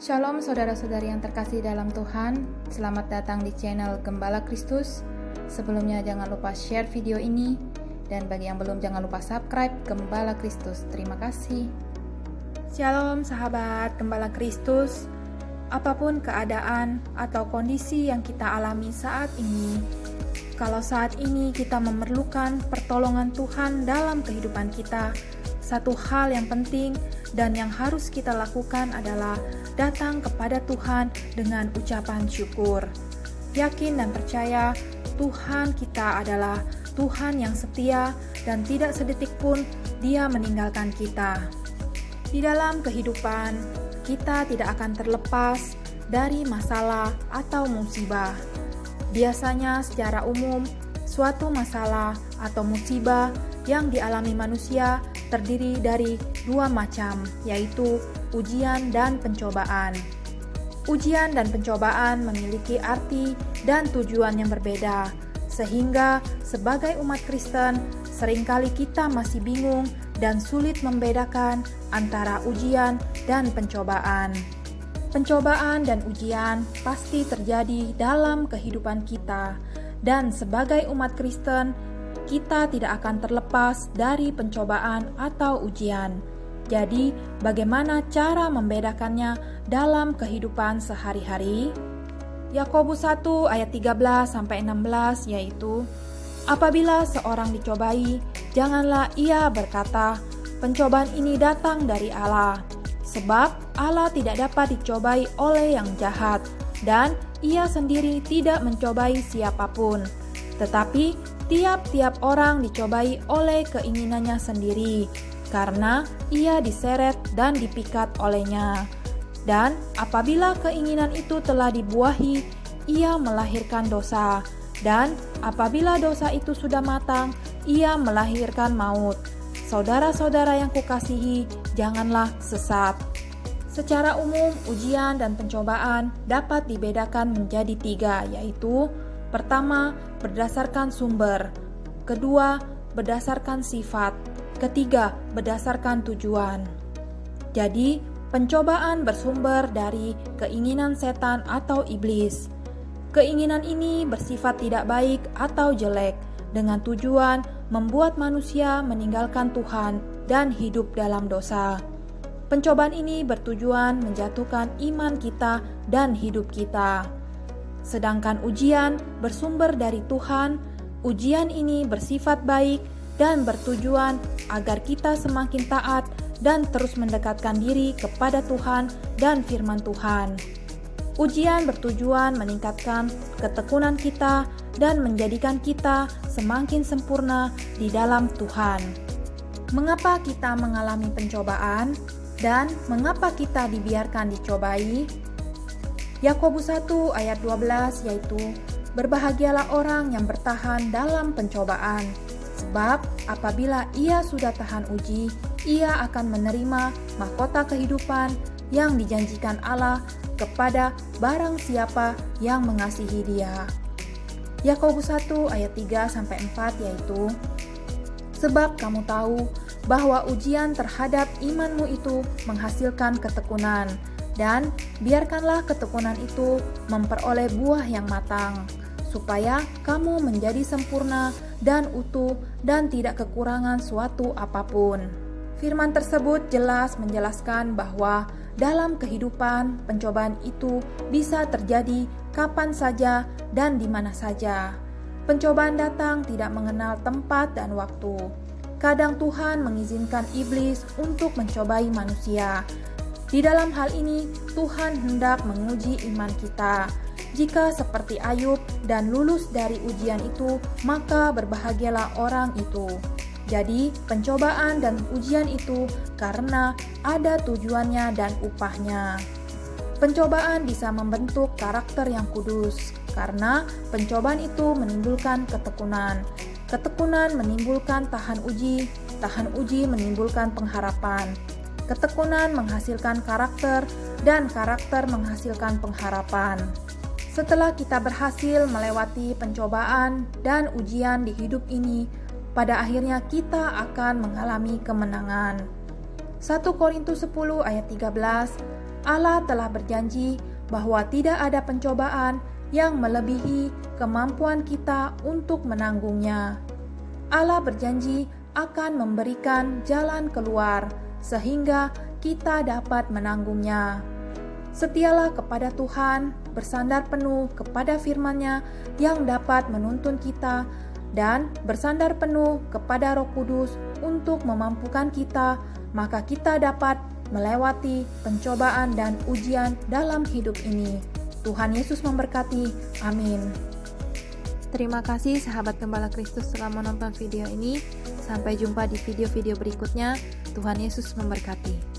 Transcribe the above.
Shalom saudara-saudari yang terkasih dalam Tuhan, selamat datang di channel Gembala Kristus. Sebelumnya jangan lupa share video ini, dan bagi yang belum jangan lupa subscribe Gembala Kristus. Terima kasih. Shalom sahabat Gembala Kristus. Apapun keadaan atau kondisi yang kita alami saat ini, kalau saat ini kita memerlukan pertolongan Tuhan dalam kehidupan kita, satu hal yang penting dan yang harus kita lakukan adalah datang kepada Tuhan dengan ucapan syukur. Yakin dan percaya Tuhan kita adalah Tuhan yang setia dan tidak sedetik pun Dia meninggalkan kita. Di dalam kehidupan, kita tidak akan terlepas dari masalah atau musibah. Biasanya secara umum, suatu masalah atau musibah yang dialami manusia terdiri dari dua macam, yaitu ujian dan pencobaan. Ujian dan pencobaan memiliki arti dan tujuan yang berbeda, sehingga sebagai umat Kristen, seringkali kita masih bingung dan sulit membedakan antara ujian dan pencobaan. Pencobaan dan ujian pasti terjadi dalam kehidupan kita, dan sebagai umat Kristen, kita tidak akan terlepas dari pencobaan atau ujian. Jadi, bagaimana cara membedakannya dalam kehidupan sehari-hari? Yakobus 1 ayat 13-16 yaitu, apabila seorang dicobai, janganlah ia berkata, pencobaan ini datang dari Allah. Sebab Allah tidak dapat dicobai oleh yang jahat, dan Ia sendiri tidak mencobai siapapun. Tetapi tiap-tiap orang dicobai oleh keinginannya sendiri, karena ia diseret dan dipikat olehnya. Dan apabila keinginan itu telah dibuahi, ia melahirkan dosa. Dan apabila dosa itu sudah matang, ia melahirkan maut. Saudara-saudara yang kukasihi, janganlah sesat. Secara umum, ujian dan pencobaan dapat dibedakan menjadi tiga, yaitu pertama, berdasarkan sumber. Kedua, berdasarkan sifat. Ketiga, berdasarkan tujuan. Jadi, pencobaan bersumber dari keinginan setan atau iblis. Keinginan ini bersifat tidak baik atau jelek, dengan tujuan membuat manusia meninggalkan Tuhan dan hidup dalam dosa. Pencobaan ini bertujuan menjatuhkan iman kita dan hidup kita. Sedangkan ujian bersumber dari Tuhan, ujian ini bersifat baik dan bertujuan agar kita semakin taat dan terus mendekatkan diri kepada Tuhan dan firman Tuhan. Ujian bertujuan meningkatkan ketekunan kita dan menjadikan kita semakin sempurna di dalam Tuhan. Mengapa kita mengalami pencobaan dan mengapa kita dibiarkan dicobai? Yakobus 1 ayat 12 yaitu, berbahagialah orang yang bertahan dalam pencobaan, sebab apabila ia sudah tahan uji, ia akan menerima mahkota kehidupan yang dijanjikan Allah kepada barang siapa yang mengasihi Dia. Yakobus 1 ayat 3-4 yaitu, sebab kamu tahu bahwa ujian terhadap imanmu itu menghasilkan ketekunan, dan biarkanlah ketekunan itu memperoleh buah yang matang, supaya kamu menjadi sempurna dan utuh dan tidak kekurangan suatu apapun. Firman tersebut jelas menjelaskan bahwa dalam kehidupan pencobaan itu bisa terjadi kapan saja dan di mana saja. Pencobaan datang tidak mengenal tempat dan waktu. Kadang Tuhan mengizinkan iblis untuk mencobai manusia. Di dalam hal ini, Tuhan hendak menguji iman kita. Jika seperti Ayub dan lulus dari ujian itu, maka berbahagialah orang itu. Jadi, pencobaan dan ujian itu karena ada tujuannya dan upahnya. Pencobaan bisa membentuk karakter yang kudus, karena pencobaan itu menimbulkan ketekunan. Ketekunan menimbulkan tahan uji menimbulkan pengharapan. Ketekunan menghasilkan karakter, dan karakter menghasilkan pengharapan. Setelah kita berhasil melewati pencobaan dan ujian di hidup ini, pada akhirnya kita akan mengalami kemenangan. 1 Korintus 10 ayat 13, Allah telah berjanji bahwa tidak ada pencobaan yang melebihi kemampuan kita untuk menanggungnya. Allah berjanji akan memberikan jalan keluar sehingga kita dapat menanggungnya. Setialah kepada Tuhan, bersandar penuh kepada firman-Nya yang dapat menuntun kita, dan bersandar penuh kepada Roh Kudus untuk memampukan kita, maka kita dapat melewati pencobaan dan ujian dalam hidup ini. Tuhan Yesus memberkati. Amin. Terima kasih sahabat Gembala Kristus telah menonton video ini. Sampai jumpa di video-video berikutnya. Tuhan Yesus memberkati.